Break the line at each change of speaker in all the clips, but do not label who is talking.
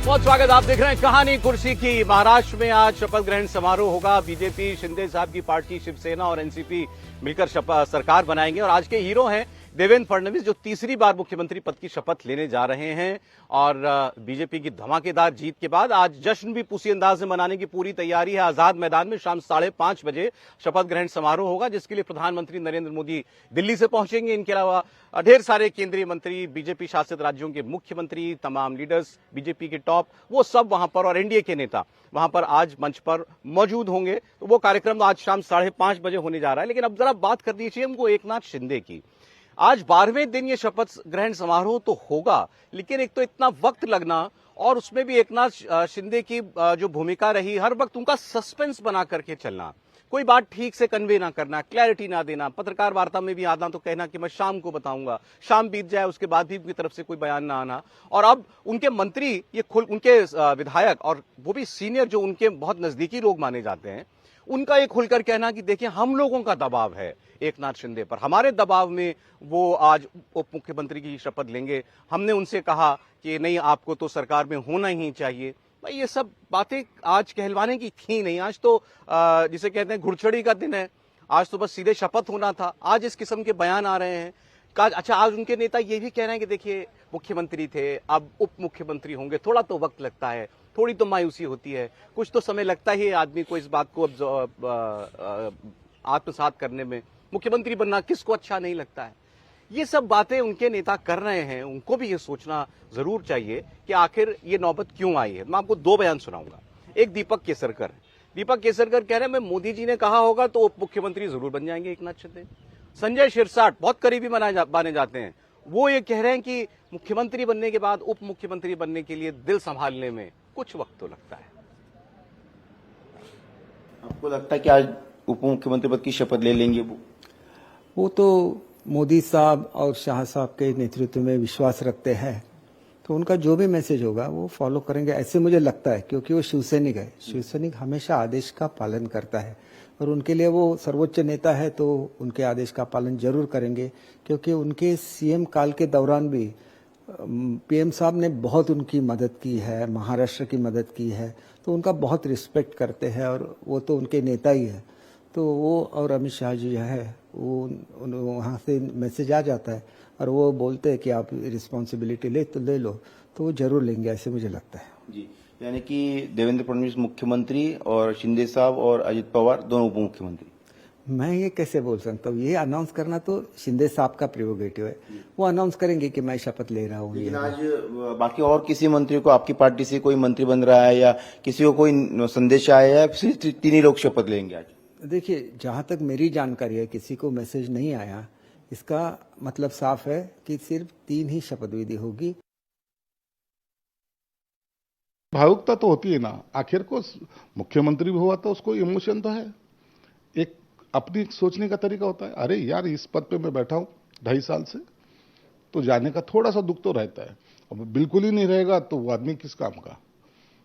बहुत स्वागत। आप देख रहे हैं कहानी कुर्सी की। महाराष्ट्र में आज शपथ ग्रहण समारोह होगा। बीजेपी, शिंदे साहब की पार्टी शिवसेना और एनसीपी मिलकर सरकार बनाएंगे और आज के हीरो हैं देवेंद्र फडणवीस, जो तीसरी बार मुख्यमंत्री पद की शपथ लेने जा रहे हैं। और बीजेपी की धमाकेदार जीत के बाद आज जश्न भी पूरी अंदाज में मनाने की पूरी तैयारी है। आजाद मैदान में शाम 5:30 बजे शपथ ग्रहण समारोह होगा, जिसके लिए प्रधानमंत्री नरेंद्र मोदी दिल्ली से पहुंचेंगे। इनके अलावा ढेर सारे केंद्रीय मंत्री, बीजेपी शासित राज्यों के मुख्यमंत्री, तमाम लीडर्स, बीजेपी के टॉप, वो सब वहां पर, और एनडीए के नेता वहां पर आज मंच पर मौजूद होंगे। तो वो कार्यक्रम आज शाम 5:30 बजे होने जा रहा है। लेकिन अब जरा बात कर दीजिए हमको एकनाथ शिंदे की। आज 12वें दिन ये शपथ ग्रहण समारोह तो होगा, लेकिन एक तो इतना वक्त लगना, और उसमें भी एकनाथ शिंदे की जो भूमिका रही, हर वक्त उनका सस्पेंस बना करके चलना, कोई बात ठीक से कन्वे ना करना, क्लैरिटी ना देना, पत्रकार वार्ता में भी आना तो कहना कि मैं शाम को बताऊंगा, शाम बीत जाए उसके बाद भी उनकी तरफ से कोई बयान ना आना। और अब उनके मंत्री, ये उनके विधायक, और वो भी सीनियर जो उनके बहुत नजदीकी लोग माने जाते हैं, उनका एक खुलकर कहना कि देखिए हम लोगों का दबाव है एकनाथ शिंदे पर, हमारे दबाव में वो आज उप मुख्यमंत्री की शपथ लेंगे। हमने उनसे कहा कि नहीं, आपको तो सरकार में होना ही चाहिए। भाई ये सब बातें आज कहलवाने की थी नहीं। आज तो जिसे कहते हैं घुड़चड़ी का दिन है। आज तो बस सीधे शपथ होना था। आज इस किस्म के बयान आ रहे हैं। अच्छा, आज उनके नेता ये भी कह रहे हैं कि देखिए मुख्यमंत्री थे, अब उप मुख्यमंत्री होंगे, थोड़ा तो वक्त लगता है, थोड़ी तो मायूसी होती है, कुछ तो समय लगता ही है आदमी को इस बात को अब आत्मसात करने में। मुख्यमंत्री बनना किसको अच्छा नहीं लगता है। ये सब बातें उनके नेता कर रहे हैं। उनको भी ये सोचना जरूर चाहिए कि आखिर ये नौबत क्यों आई है। मैं आपको दो बयान सुनाऊंगा। एक दीपक केसरकर कह रहे हैं मैं मोदी जी ने कहा होगा तो उप मुख्यमंत्री जरूर बन जाएंगे एकनाथ शिंदे। संजय शिरसाट बहुत करीबी माने जाते हैं, वो ये कह रहे हैं कि मुख्यमंत्री बनने के बाद उप मुख्यमंत्री बनने के लिए दिल संभालने में कुछ वक्त तो लगता है।
आपको लगता है कि आज उप मुख्यमंत्री पद की शपथ ले लेंगे
वो तो मोदी साहब और शाह साहब के नेतृत्व में विश्वास रखते हैं, तो उनका जो भी मैसेज होगा वो फॉलो करेंगे, ऐसे मुझे लगता है। क्योंकि वो शिवसैनिक है, शिवसैनिक हमेशा आदेश का पालन करता है, और उनके लिए वो सर्वोच्च नेता है तो उनके आदेश का पालन जरूर करेंगे। क्योंकि उनके सीएम काल के दौरान भी पीएम साहब ने बहुत उनकी मदद की है, महाराष्ट्र की मदद की है, तो उनका बहुत रिस्पेक्ट करते हैं, और वो तो उनके नेता ही है। तो वो और अमित शाह जी है, वो वहाँ से मैसेज आ जाता है और वो बोलते हैं कि आप रिस्पॉन्सिबिलिटी ले लो, तो वो जरूर लेंगे, ऐसे मुझे लगता है।
जी, यानी कि देवेंद्र फडणवीस मुख्यमंत्री और शिंदे साहब और अजित पवार दोनों उप मुख्यमंत्री।
मैं ये कैसे बोल सकता हूँ, ये अनाउंस करना तो शिंदे साहब का प्रेरोगेटिव है। वो अनाउंस करेंगे कि मैं शपथ ले रहा हूँ।
लेकिन आज बाकी और किसी मंत्री को, आपकी पार्टी से कोई मंत्री बन रहा है या किसी को कोई संदेश आया है, सिर्फ 3 ही लोग शपथ लेंगे आज?
देखिए, जहां तक मेरी जानकारी है किसी को मैसेज नहीं आया। इसका मतलब साफ है कि सिर्फ 3 ही शपथ विधि होगी।
भावुकता तो होती है ना, आखिर को मुख्यमंत्री भी हुआ तो उसको इमोशन तो है, एक अपनी सोचने का तरीका होता है। अरे यार, इस पद पे मैं बैठा हूं 2.5 साल से, तो जाने का थोड़ा सा दुख तो रहता है। अब बिल्कुल ही नहीं रहेगा तो वो आदमी किस काम का।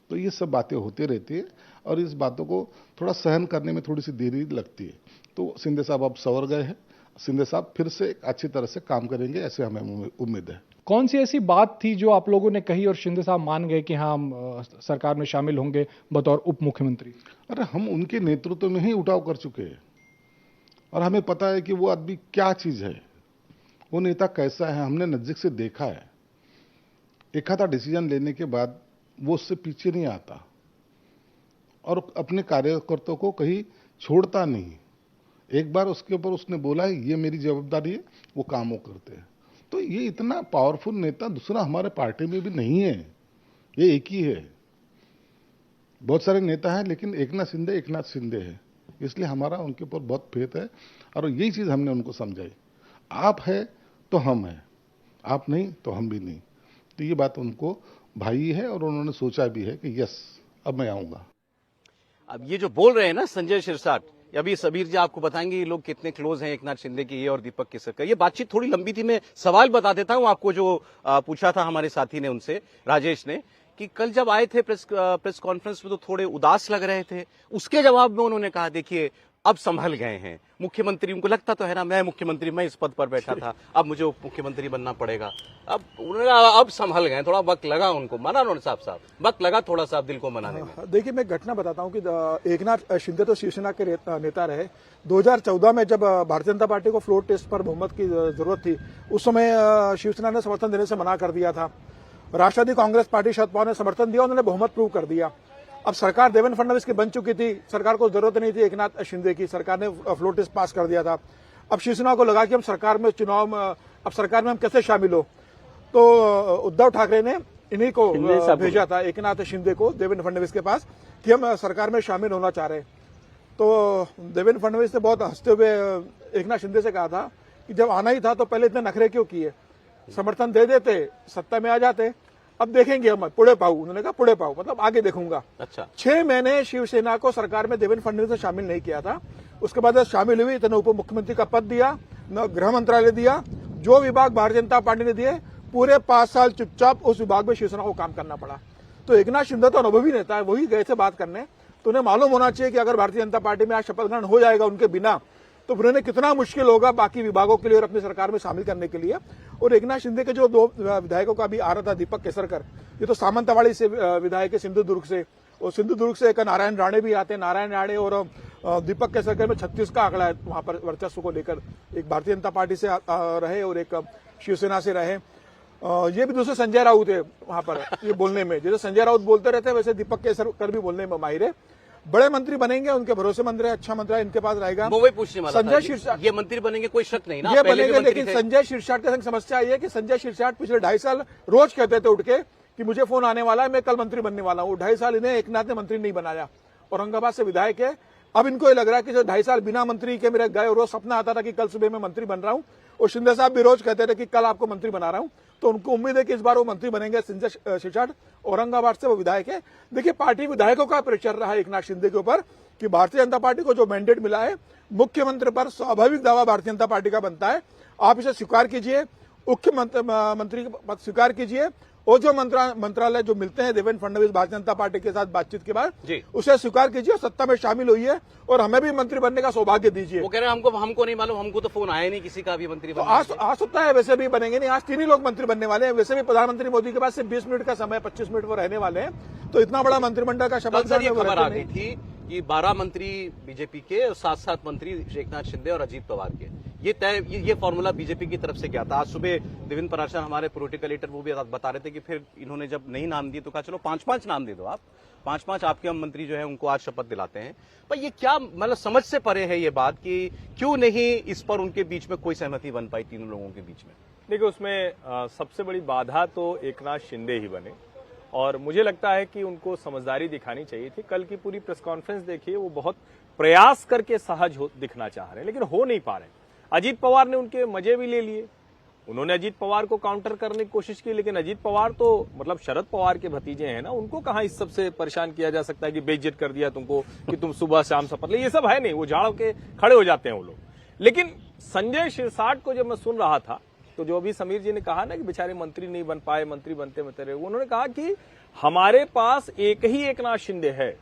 तो ये सब बातें होती रहती है, और इस बातों को थोड़ा सहन करने में थोड़ी सी देरी लगती है। तो शिंदे साहब अब संवर गए हैं, शिंदे साहब फिर से अच्छी तरह से काम करेंगे, ऐसे हमें उम्मीद है।
कौन सी ऐसी बात थी जो आप लोगों ने कही और शिंदे साहब मान गए कि हाँ, हम सरकार में शामिल होंगे बतौर उप मुख्यमंत्री?
अरे हम उनके नेतृत्व में ही उठाव कर चुके हैं, और हमें पता है कि वो आदमी क्या चीज है, वो नेता कैसा है, हमने नजदीक से देखा है। एक आधा डिसीजन लेने के बाद वो उससे पीछे नहीं आता, और अपने कार्यकर्ताओं को कहीं छोड़ता नहीं। एक बार उसके ऊपर उसने बोला है ये मेरी जवाबदारी है, वो काम वो करते हैं। तो ये इतना पावरफुल नेता दूसरा हमारे पार्टी में भी नहीं है, ये एक ही है। बहुत सारे नेता हैं, लेकिन एकनाथ शिंदे है, इसलिए हमारा उनके ऊपर बहुत फेथ है, और यही चीज हमने उनको समझाई। आप है तो हम हैं, आप नहीं तो हम भी नहीं। तो ये बात उनको भाई है, और उन्होंने सोचा भी है कि यस, अब मैं आऊंगा।
अब ये जो बोल रहे हैं ना संजय शिरसाट, अभी सबीर जी आपको बताएंगे ये लोग कितने क्लोज हैं एकनाथ शिंदे की, ये और दीपक केसरकर। ये बातचीत थोड़ी लंबी थी। मैं सवाल बता देता हूं आपको जो पूछा था हमारे साथी ने उनसे, राजेश ने, कि कल जब आए थे प्रेस कॉन्फ्रेंस में तो थोड़े उदास लग रहे थे। उसके जवाब में उन्होंने कहा देखिए अब संभल गए हैं मुख्यमंत्री, उनको लगता तो है ना मैं मुख्यमंत्री, मैं इस पद पर बैठा था, अब मुझे उप मुख्यमंत्री बनना पड़ेगा। अब उन्होंने अब संभल गए, थोड़ा वक्त लगा उनको, मना उन्होंने साफ वक्त लगा थोड़ा सा दिल को मनाने में।
देखिए, मैं घटना बताता हूं कि एकनाथ शिंदे तो शिवसेना के नेता रहे। 2014 में जब भारतीय जनता पार्टी को फ्लोर टेस्ट पर बहुमत की जरूरत थी, उस समय शिवसेना ने समर्थन देने से मना कर दिया था। राष्ट्रवादी कांग्रेस पार्टी शरद पवार ने समर्थन दिया, उन्होंने बहुमत प्रूव कर दिया। अब सरकार देवेंद्र फडणवीस की बन चुकी थी, सरकार को जरूरत नहीं थी एकनाथ शिंदे की, सरकार ने फ्लोर टेस्ट पास कर दिया था। अब शिवसेना को लगा कि हम सरकार में अब सरकार में हम कैसे शामिल हो, तो उद्धव ठाकरे ने इन्हीं को भेजा था, एकनाथ शिंदे को, देवेंद्र फडणवीस के पास, कि हम सरकार में शामिल होना चाह रहे हैं। तो देवेंद्र फडणवीस ने बहुत हंसते हुए एकनाथ शिंदे से कहा था कि जब आना ही था तो पहले इतने नखरे क्यों किए, समर्थन दे देते, सत्ता में आ जाते, अब देखेंगे हम, पुढे पाऊ। उन्होंने कहा पुढे पाऊ मतलब आगे देखूंगा।
अच्छा,
6 महीने शिवसेना को सरकार में देवेंद्र फडणवीस ने शामिल नहीं किया था। उसके बाद शामिल हुई तो न उप मुख्यमंत्री का पद दिया, न गृह मंत्रालय दिया। जो विभाग भारतीय जनता पार्टी ने दिए, पूरे 5 साल चुपचाप उस विभाग में शिवसेना को काम करना पड़ा। तो एकनाथ शिंदे तो अनुभवी नेता है, वही गए थे बात करने, तो उन्हें मालूम होना चाहिए कि अगर भारतीय जनता पार्टी में आज शपथ ग्रहण हो जाएगा उनके बिना, तो उन्हें कितना मुश्किल होगा बाकी विभागों के लिए और अपनी सरकार में शामिल करने के लिए। और एकनाथ शिंदे के जो 2 विधायकों का भी आ रहा था, दीपक केसरकर, ये तो सामंतवाड़ी से विधायक है, सिंधुदुर्ग से, और सिंधुदुर्ग से एक नारायण राणे भी आते हैं। नारायण राणे और दीपक केसरकर में 36 का आंकड़ा है वहां पर वर्चस्व को लेकर, एक भारतीय जनता पार्टी से रहे और एक शिवसेना से रहे। ये भी दूसरे संजय राउत है वहां पर ये बोलने में, जैसे संजय राउत बोलते रहते हैं वैसे दीपक केसरकर भी बोलने में माहिर है। बड़े मंत्री बनेंगे, उनके भरोसेमंद रहे, अच्छा मंत्री इनके पास रहेगा।
वो वही पूछने वाला था,
संजय शिरसाट
ये मंत्री बनेंगे, कोई शक नहीं ना,
ये
पहले भी
बनेंगे,
मंत्री
लेकिन
थे।
संजय शिरसाट के संग समस्या ये है कि संजय शिरसाट पिछले 2.5 साल रोज कहते थे उठ के कि मुझे फोन आने वाला है, मैं कल मंत्री बनने वाला हूँ। 2.5 साल इन्हें एकनाथ ने मंत्री नहीं बनाया, औरंगाबाद से विधायक है। अब इनको ये लग रहा है कि जो 2.5 साल बिना मंत्री के मेरे गए, रोज सपना आता था कि कल सुबह मैं मंत्री बन रहा हूँ, और शिंदे साहब भी रोज कहते थे कि कल आपको मंत्री बना रहा हूँ। तो उनको उम्मीद है कि इस बार वो मंत्री बनेंगे। संजय शिरसाट औरंगाबाद से वो विधायक है। देखिए, पार्टी विधायकों का प्रेशर रहा है एकनाथ शिंदे के ऊपर कि भारतीय जनता पार्टी को जो मैंडेट मिला है, मुख्यमंत्री पर स्वाभाविक दावा भारतीय जनता पार्टी का बनता है, आप इसे स्वीकार कीजिए, मुख्यमंत्री पद स्वीकार कीजिए, और जो मंत्रालय जो मिलते हैं देवेंद्र फडणवीस भारतीय जनता पार्टी के साथ बातचीत के बाद, उसे स्वीकार कीजिए, सत्ता में शामिल होइए और हमें भी मंत्री बनने का सौभाग्य दीजिए।
वो कह रहे हैं हमको नहीं मालूम, हमको तो फोन आया नहीं किसी का भी मंत्री
तो
बनने
आ सकता है, वैसे भी बनेंगे नहीं, आज 3 ही लोग मंत्री बनने वाले हैं। वैसे भी प्रधानमंत्री मोदी के पास सिर्फ 20 मिनट का समय, 25 मिनट वो रहने वाले हैं, तो इतना बड़ा मंत्रिमंडल का शपथ
सर, ये खबर आ गई थी कि 12 मंत्री बीजेपी के और 7 मंत्री एकनाथ शिंदे और अजीत पवार के, ये फॉर्मूला बीजेपी की तरफ से क्या था। आज सुबह देवेंद्र पराशर हमारे पॉलिटिकल एडिटर वो भी बता रहे थे कि फिर इन्होंने जब नहीं नाम दिए तो कहा चलो 5-5 नाम दे दो, आप 5-5 आपके हम मंत्री जो है उनको आज शपथ दिलाते हैं। पर ये क्या मतलब समझ से परे है ये बात कि क्यों नहीं इस पर उनके बीच में कोई सहमति बन पाई तीनों लोगों के बीच में।
देखिए, उसमें सबसे बड़ी बाधा तो एकनाथ शिंदे ही बने, और मुझे लगता है कि उनको समझदारी दिखानी चाहिए थी। कल की पूरी प्रेस कॉन्फ्रेंस देखिए, वो बहुत प्रयास करके सहज दिखना चाह रहे हैं, लेकिन हो नहीं पा रहे। अजीत पवार ने उनके मजे भी ले लिए, उन्होंने अजीत पवार को काउंटर करने की कोशिश की, लेकिन अजीत पवार तो मतलब शरद पवार के भतीजे हैं ना, उनको कहां इस सबसे परेशान किया जा सकता है कि बेइज्जत कर दिया तुमको कि तुम सुबह शाम शपथ ले, ये सब है नहीं, वो झाड़ के खड़े हो जाते हैं वो लोग। लेकिन संजय शिरसाट को जब मैं सुन रहा था, तो जो अभी समीर जी ने कहा ना कि बेचारे मंत्री नहीं बन पाए, मंत्री बनते रहे, उन्होंने कहा कि हमारे पास एक ही एकनाथ शिंदे है,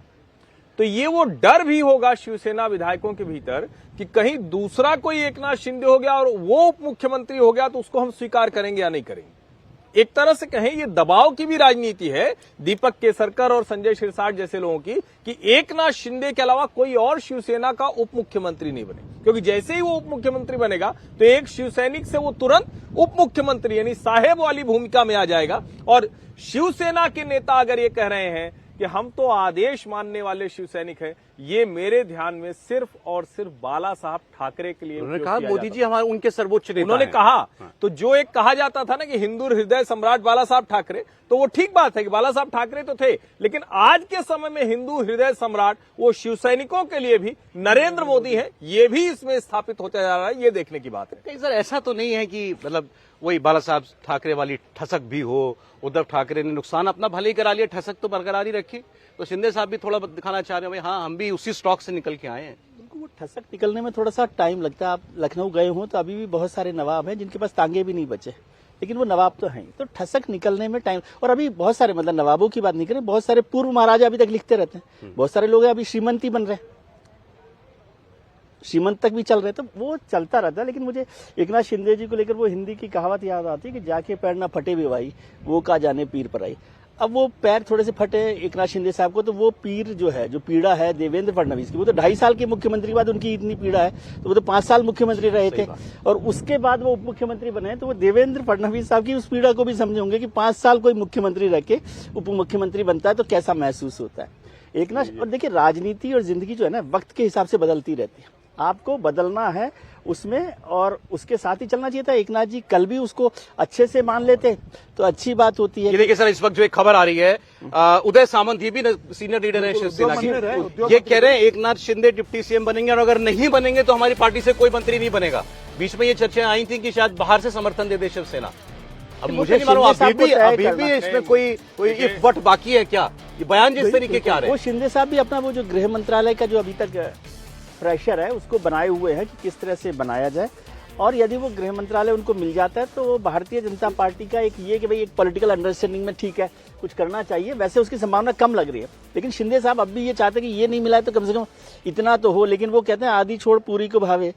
तो ये वो डर भी होगा शिवसेना विधायकों के भीतर कि कहीं दूसरा कोई एकनाथ शिंदे हो गया और वो उप मुख्यमंत्री हो गया तो उसको हम स्वीकार करेंगे या नहीं करेंगे। एक तरह से कहें ये दबाव की भी राजनीति है दीपक केसरकर और संजय शिरसाट जैसे लोगों की कि एकनाथ शिंदे के अलावा कोई और शिवसेना का उप मुख्यमंत्री नहीं बने, क्योंकि जैसे ही वो उप मुख्यमंत्री बनेगा तो एक शिवसैनिक से वो तुरंत उप मुख्यमंत्री यानी साहेब वाली भूमिका में आ जाएगा। और शिवसेना के नेता अगर ये कह रहे हैं कि हम तो आदेश मानने वाले शिवसैनिक हैं, ये मेरे ध्यान में सिर्फ और सिर्फ बाला साहब ठाकरे के लिए
उन्होंने कहा मोदी जी हमारे उनके सर्वोच्च नेता
उन्होंने
हैं।
कहा तो जो एक कहा जाता था ना कि हिंदू हृदय सम्राट बाला साहब ठाकरे, तो वो ठीक बात है कि बाला साहब ठाकरे तो थे, लेकिन आज के समय में हिंदू हृदय सम्राट वो शिवसैनिकों के लिए भी नरेंद्र मोदी है, ये भी इसमें स्थापित होता जा रहा है, ये देखने की बात है।
कहीं सर ऐसा तो नहीं है कि मतलब वही बाला साहब ठाकरे वाली ठसक भी हो, उद्धव ठाकरे ने नुकसान अपना भले ही करा लिया, ठसक तो बरकरार ही रखी, तो शिंदे साहब भी थोड़ा दिखाना चाह रहे हैं भाई हाँ हम भी उसी स्टॉक से निकल के आए हैं।
उनको वो ठसक निकलने में थोड़ा सा टाइम लगता है। आप लखनऊ गए हो तो अभी भी बहुत सारे नवाब हैं जिनके पास टांगे भी नहीं बचे, लेकिन वो नवाब तो हैं, तो ठसक निकलने में टाइम। और अभी बहुत सारे मतलब नवाबों की बात नहीं करें, बहुत सारे पूर्व महाराजा अभी तक लिखते रहते हैं, बहुत सारे लोग अभी श्रीमंती बन रहे हैं। श्रीमंत तक भी चल रहे, तो वो चलता रहता है। लेकिन मुझे एकनाथ शिंदे जी को लेकर वो हिंदी की कहावत याद आती है कि जाके पैर ना फटे भी भाई, वो का जाने पीर पर आई। अब वो पैर थोड़े से फटे एकनाथ शिंदे साहब को, तो वो पीर जो है, जो पीड़ा है देवेंद्र फडणवीस की, वो तो 2.5 साल के मुख्यमंत्री के बाद उनकी इतनी पीड़ा है, तो वो तो 5 साल मुख्यमंत्री रहे थे और उसके बाद वो उप मुख्यमंत्री बने। तो वो देवेंद्र फडणवीस साहब की उस पीड़ा को भी समझे होंगे कि 5 साल कोई मुख्यमंत्री रह के उप मुख्यमंत्री बनता है तो कैसा महसूस होता है एकनाथ। और देखिए, राजनीति और जिंदगी जो है ना, वक्त के हिसाब से बदलती रहती है, आपको बदलना है उसमें और उसके साथ ही चलना चाहिए था। एकनाथ जी कल भी उसको अच्छे से मान लेते तो अच्छी बात होती है।
ये देखिए सर, इस वक्त जो एक खबर आ रही है, उदय सामंत, ये भी सीनियर लीडर है शिवसेना के, ये कह रहे हैं एकनाथ शिंदे डिप्टी सीएम बनेंगे और अगर नहीं बनेंगे तो हमारी पार्टी से कोई मंत्री नहीं बनेगा। बीच में ये चर्चाएं आई थी कि शायद बाहर से समर्थन दे दे शिवसेना। अब मुझे नहीं मालूम अभी भी इसमें कोई इफ वट बाकी है क्या? ये बयान जिस तरीके के आ रहे हैं,
वो शिंदे साहब भी अपना वो जो गृह मंत्रालय का जो अभी तक प्रेशर है उसको बनाए हुए हैं कि किस तरह से बनाया जाए। और यदि वो गृह मंत्रालय उनको मिल जाता है तो भारतीय जनता पार्टी का एक ये कि भाई एक पॉलिटिकल अंडरस्टैंडिंग में ठीक है कुछ करना चाहिए, वैसे उसकी संभावना कम लग रही है। लेकिन शिंदे साहब अब भी ये चाहते हैं कि ये नहीं मिला है तो कम से कम इतना तो हो। लेकिन वो कहते हैं आधी छोड़ पूरी को भावे,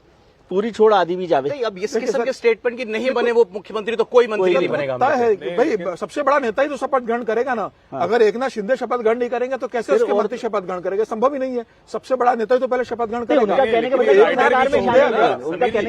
पूरी छोड़ आधी भी जावे।
अब इस किस्म के स्टेटमेंट की नहीं बने वो मुख्यमंत्री तो कोई मंत्री नहीं बनेगा।
भाई सबसे बड़ा नेता ही तो शपथ ग्रहण करेगा ना। अगर एकनाथ शिंदे शपथ ग्रहण नहीं करेंगे तो कैसे उसके मंत्री शपथ ग्रहण करेंगे? संभव ही नहीं है। सबसे बड़ा नेता ही तो पहले शपथ ग्रहण करेगा।
उनका कहने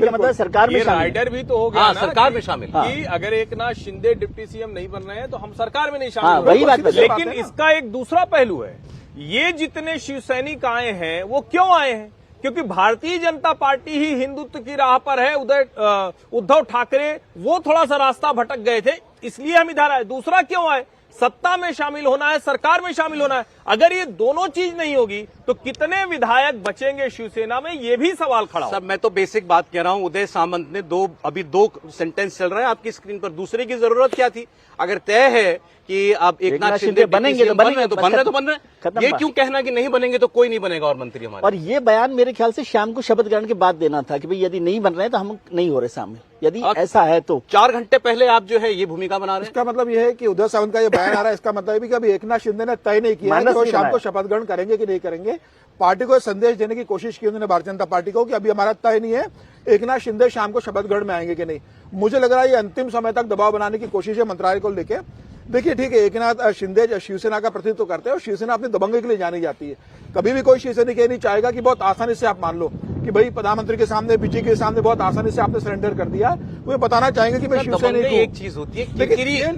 का मतलब सरकार में
राइडर भी तो हो गया ना,
सरकार में शामिल
कि अगर एकनाथ शिंदे डिप्टी सीएम नहीं बन रहे हैं तो हम सरकार में नहीं शामिल।
वही बात।
लेकिन इसका एक दूसरा पहलू है, ये जितने शिवसैनिक आए हैं वो क्यों आए हैं? क्योंकि भारतीय जनता पार्टी ही हिंदुत्व की राह पर है। उद्धव ठाकरे वो थोड़ा सा रास्ता भटक गए थे, इसलिए हम इधर आए। दूसरा क्यों आए? सत्ता में शामिल होना है, सरकार में शामिल होना है। अगर ये दोनों चीज नहीं होगी तो कितने विधायक बचेंगे शिवसेना में, ये भी सवाल खड़ा
सर, मैं तो बेसिक बात कह रहा हूं। उदय सामंत ने अभी दो सेंटेंस चल रहे हैं आपकी स्क्रीन पर, दूसरे की जरूरत क्या थी? अगर तय है कि आप एकनाथ शिंदे
बनेंगे तो
बन रहे ये क्यों कहना कि नहीं बनेंगे तो कोई नहीं बनेगा और मंत्री हमारे?
और ये बयान मेरे ख्याल से शाम को शपथ ग्रहण के बाद देना था कि भाई यदि नहीं बन रहे हैं तो हम नहीं हो रहे शामिल, यदि ऐसा है तो।
4 घंटे पहले आप जो है ये भूमिका बना रहे हैं।
इसका मतलब ये है कि उदय सामंत का ये बयान आ रहा है, इसका मतलब है कि अभी एकनाथ शिंदे ने तय नहीं किया है कि वो शाम को शपथ ग्रहण करेंगे कि नहीं करेंगे। पार्टी को संदेश देने की कोशिश की उन्होंने, भारतीय जनता पार्टी को, कि अभी हमारा तय नहीं है एकनाथ शिंदे शाम को शपथ ग्रहण में आएंगे कि नहीं। मुझे लग रहा है ये अंतिम समय तक दबाव बनाने की कोशिश है मंत्रालय को लेकर। देखिए ठीक है, एकनाथ शिंदे शिवसेना का प्रतिनिधित्व करते हैं और शिवसेना अपनी दबंगी के लिए जानी जाती है। कभी भी कोई शिवसैनिक ये नहीं चाहेगा कि बहुत आसानी से आप मान लो कि भाई प्रधानमंत्री के सामने, बीजेपी के सामने बहुत आसानी से आपने सरेंडर कर दिया। वो बताना चाहेंगे कि मैं शिवसैनिक हूं।
एक चीज होती है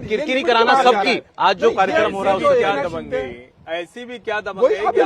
किरकिरी कराना सबकी। आज जो कार्यक्रम हो रहा है
उसकी क्या दबंगी, ऐसी भी क्या दबंगी है कि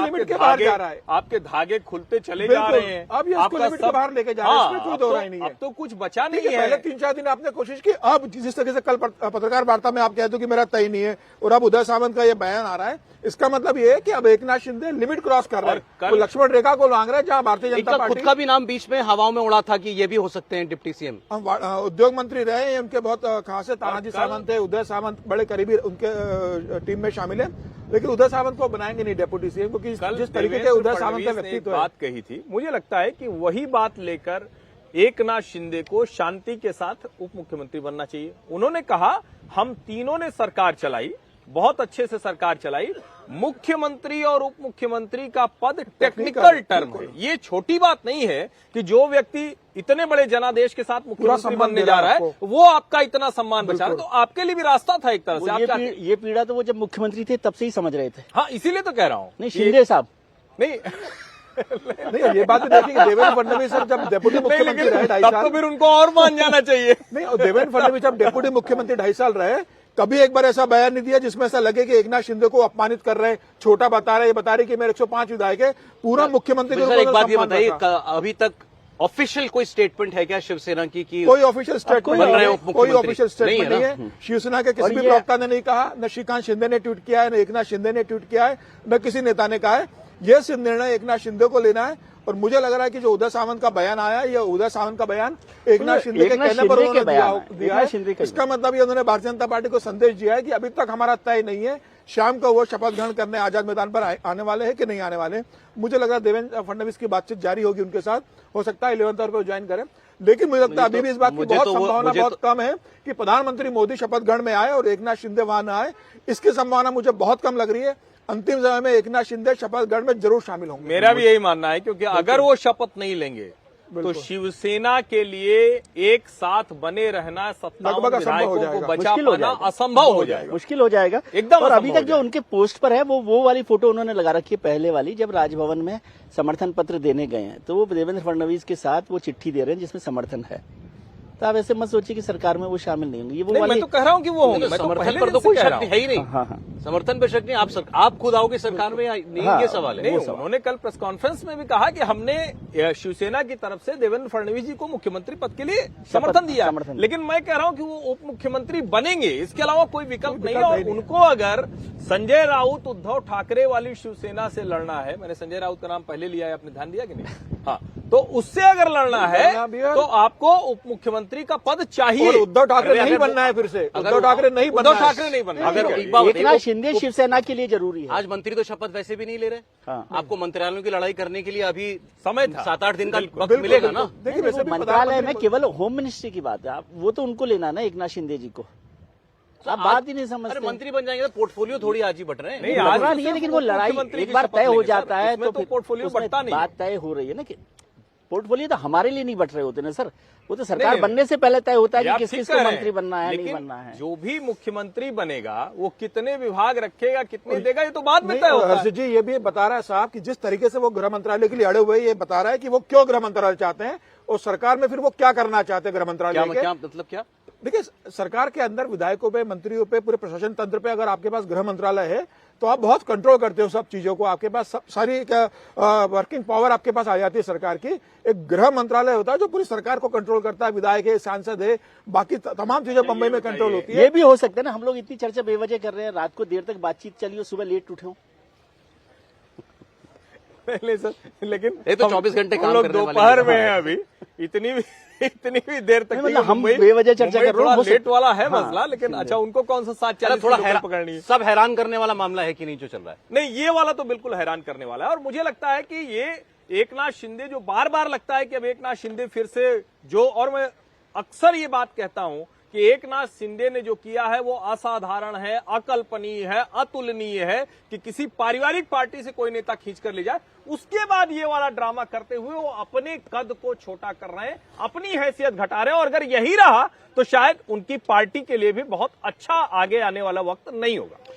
आपके धागे खुलते चले जा रहे हैं।
अब ये इसको लिमिट के बाहर लेके जा रहे हैं, इसमें कोई दो राय नहीं है।
अब तो कुछ बचा नहीं है।
पहले 3-4 दिन आपने कोशिश की, अब जिस तरह से कल पत्रकार वार्ता में आप कहते हो कि मेरा तय नहीं है और अब उदय सामंत का ये बयान आ रहा है, इसका मतलब ये है कि अब एकनाथ शिंदे लिमिट क्रॉस कर रहे हैं, वो लक्ष्मण रेखा को लांग रहे हैं जहां भारतीय जनता पार्टी।
खुद का भी नाम बीच में हवाओं में उड़ा था कि ये भी हो सकते हैं डिप्टी सीएम।
उद्योग मंत्री रहे हैं, उनके बहुत खास है, तानाजी सावंत है, उदय सामंत बड़े करीबी उनके टीम में शामिल है। लेकिन उदय सामंत को बनाएंगे नहीं डेप्यूटी सीएम, क्योंकि जिस तरीके के उदय सामंत का व्यक्तित्व है।
बात कही थी, मुझे लगता है कि वही बात लेकर एकनाथ शिंदे को शांति के साथ उप मुख्यमंत्री बनना चाहिए। उन्होंने कहा हम तीनों ने सरकार चलाई, बहुत अच्छे से सरकार चलाई, मुख्यमंत्री और उप मुख्यमंत्री का पद टेक्निकल टर्म है। ये छोटी बात नहीं है कि जो व्यक्ति इतने बड़े जनादेश के साथ मुख्यमंत्री बनने जा रहा है वो आपका इतना सम्मान बचा रहा है, तो आपके लिए भी रास्ता था एक तरह से।
ये पीड़ा तो वो जब मुख्यमंत्री थे तब से ही समझ रहे थे।
हाँ, इसीलिए तो कह रहा हूँ।
नहीं शिंदे साहब
नहीं
नहीं, ये बात भी देखिए, देवेंद्र फडणवीस सर जब डेप्यूटी मुख्यमंत्री रहे 2.5 साल,
तो फिर उनको और मान जाना चाहिए।
नहीं, देवेंद्र फडणवीस जब डेप्यूटी मुख्यमंत्री 2.5 साल रहे, कभी एक बार ऐसा बयान नहीं दिया जिसमें ऐसा लगे कि एकनाथ शिंदे को अपमानित कर रहे, छोटा बता रहे, ये बता रहे कि मेरे 105 विधायक है, पूरा मुख्यमंत्री के रूप में।
एक बात ये बताइए, अभी तक ऑफिशियल कोई स्टेटमेंट है क्या शिवसेना की कि
कोई ऑफिशियल स्टेटमेंट
कोई
ऑफिशियल स्टेटमेंट नहीं है। शिवसेना के किसी भी प्रवक्ता ने नहीं कहा, न श्रीकांत शिंदे ने ट्वीट किया है, न एकनाथ शिंदे ने ट्वीट किया है, न किसी नेता ने कहा है। यह सिर्फ निर्णय एकनाथ शिंदे को लेना है। और मुझे लग रहा है कि जो उदय सामंत का बयान आया, ये उदय सामंत का बयान एकनाथ शिंदे के कहने पर उन्होंने दिया है। इसका मतलब ये उन्होंने भारतीय जनता पार्टी को संदेश दिया है कि अभी तक हमारा तय नहीं है, शाम को वो शपथ ग्रहण करने आजाद मैदान पर आने वाले हैं कि नहीं आने वाले। मुझे लग रहा है देवेंद्र फडणवीस की बातचीत जारी होगी उनके साथ, हो सकता है 11 तारीख को ज्वाइन करें। लेकिन मुझे लगता है अभी भी इस बात की बहुत संभावना बहुत कम है कि प्रधानमंत्री मोदी शपथ ग्रहण में आए और एकनाथ शिंदे वहां न आए। इसकी संभावना मुझे बहुत कम लग रही है। अंतिम समय में एकनाथ शिंदे शपथ ग्रहण में जरूर शामिल होंगे।
मेरा भी यही मानना है, क्योंकि अगर वो शपथ नहीं लेंगे तो शिवसेना के लिए एक साथ बने रहना, सत्तावन
लगभग असंभव हो
विधायकों को
जाएगा।
बचा
मुश्किल हो
पाना
जाएगा।
असंभव हो जाएगा।
मुश्किल हो जाएगा
एकदम
और अभी
असंभव
तक
हो
जो उनके पोस्ट पर है वो वाली फोटो उन्होंने लगा रखी है, पहले वाली, जब राजभवन में समर्थन पत्र देने गए हैं तो वो देवेंद्र फडणवीस के साथ वो चिट्ठी दे रहे हैं जिसमें समर्थन है। तो आप ऐसे मत सोचिए कि सरकार में वो शामिल नहीं होंगे। ये वो
नहीं, मैं
वाली
तो कह रहा हूं कि वो होंगे। मैं तो
समर्थन
पहले
पर
दिन
तो
से
कोई
कह
शक
रहा हूं।
है ही नहीं।
हाँ, हाँ।
समर्थन पे शक नहीं। आप खुद आओगे सरकार में या नहीं,
हाँ,
ये सवाल है।
नहीं, उन्होंने कल प्रेस कॉन्फ्रेंस में भी कहा कि हमने शिवसेना की तरफ से देवेंद्र फडणवीस जी को मुख्यमंत्री पद के लिए समर्थन दिया,
समर्थन।
लेकिन मैं कह रहा हूं कि वो उप मुख्यमंत्री बनेंगे, इसके अलावा कोई विकल्प नहीं है। और उनको अगर संजय राउत उद्धव ठाकरे वाली शिवसेना से लड़ना है, मैंने संजय राउत का नाम पहले लिया है, आपने ध्यान दिया कि नहीं? हाँ, तो उससे अगर लड़ना है तो आपको उप मुख्यमंत्री का पद चाहिए।
और उद्धव ठाकरे नहीं बनना है फिर से, उद्धव ठाकरे नहीं बनना है।
उद्धव ठाकरे नहीं बनना।
अगर
ठीक है।
एक बात
एक नाथ शिंदे शिवसेना के लिए जरूरी है।
आज मंत्री तो शपथ वैसे भी नहीं ले रहे।
हाँ।
आपको मंत्रालयों की लड़ाई करने के लिए अभी
समय था।
7-8 दिन का वक्त
बिल्कुल,
मिलेगा ना।
बिल्कुल। देखिए वैसे भी
मंत्रालय में
प्रधानमंत्री
केवल होम मिनिस्ट्री की बात है, आप वो तो उनको लेना है ना, एक नाथ शिंदे जी को। आप बात ही नहीं
अरे
समझते।
मंत्री बन जाएंगे तो पोर्टफोलियो थोड़ी आज ही बट रहे हैं।
नहीं,
लग
आज
रहा
तो
नहीं है,
सिर्फ
लेकिन वो लड़ाई
मुख्यमंत्री
एक
की
बार
शपथ
तय हो
लेंगे,
जाता
सर।
है
इसमें
तो फिर
पोर्टफोलियो
उसमें
बढ़ता नहीं है।
बात तय हो रही है ना कि पोर्टफोलियो तो हमारे लिए नहीं बट रहे होते ना सर, वो तो सरकार
नहीं,
बनने से पहले तय होता है
ये
कि
आप
किस
ठीक
किसको
कह रहे हैं।
मंत्री बनना है नहीं
लेकिन
बनना है।
जो भी मुख्यमंत्री बनेगा वो कितने विभाग रखेगा, कितने देगा, ये तो बाद में तय
नहीं,
होता है।
हर्षित जी ये भी बता रहा है साहब कि जिस तरीके से वो गृह मंत्रालय के लिए अड़े हुए हैं, ये बता रहा है कि वो क्यों गृह मंत्रालय चाहते हैं और सरकार में फिर वो क्या करना चाहते हैं गृह मंत्रालय के।
क्या मतलब क्या?
देखिए सरकार के अंदर विधायकों पे, मंत्रियों पे, पूरे प्रशासन तंत्र पे अगर आपके पास गृह मंत्रालय है तो आप बहुत कंट्रोल करते हो सब चीजों को। आपके पास सारी वर्किंग पावर आपके पास आ जाती है सरकार की। एक गृह मंत्रालय होता है जो पूरी सरकार को कंट्रोल करता है, विधायक है, सांसद है, बाकी तमाम चीजें बम्बई में कंट्रोल होती है।
ये भी हो सकता है ना, हम लोग इतनी चर्चा बेवजह कर रहे हैं, रात को देर तक बातचीत चली और सुबह लेट उठे हो।
पहले सर, लेकिन
ये तो 24 घंटे
हम
काम
लोग
करने वाले
दोपहर
लोग
में
हैं।
है अभी, इतनी भी देर तक
नहीं,
नहीं,
मतलब हम
मुंबई-
बेवजह चर्चा
मुंबई
कर रहे हो,
थोड़ा
हो
लेट
सकता-
वाला है
हाँ,
मसला, लेकिन अच्छा उनको कौन सा 7:40
अरे थोड़ा
पकड़नी है।
सब हैरान करने वाला मामला है कि नहीं जो चल रहा है।
नहीं, ये वाला तो बिल्कुल हैरान करने वाला है। और मुझे लगता है कि ये एकनाथ शिंदे जो बार बार लगता है कि अब एकनाथ शिंदे फिर से जो, और मैं अक्सर ये बात कहता हूं कि एकनाथ शिंदे ने जो किया है वो असाधारण है, अकल्पनीय है, अतुलनीय है कि किसी पारिवारिक पार्टी से कोई नेता खींच कर ले जाए। उसके बाद ये वाला ड्रामा करते हुए वो अपने कद को छोटा कर रहे हैं, अपनी हैसियत घटा रहे हैं। और अगर यही रहा तो शायद उनकी पार्टी के लिए भी बहुत अच्छा आगे आने वाला वक्त नहीं होगा।